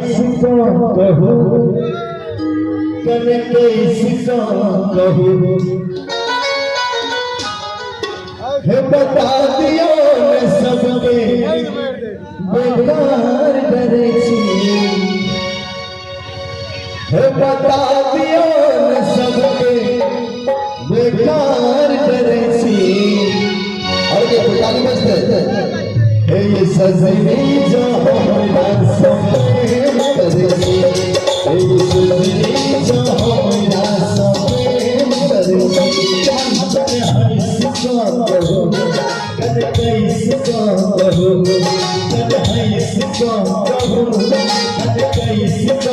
इसको कहूँ कल किसको कहूँ है बता दियो मैं सबके बेकार डरे छी है बता दियो मैं सबके बेकार डरे छी और ये पुरानी बजते ये सजनी जो हमरा सपने करे छी ये सजनी जो हमरा सपने करे छी कल इसको कहूँ कल किसको कहूँ कल इसको कहूँ कल किसको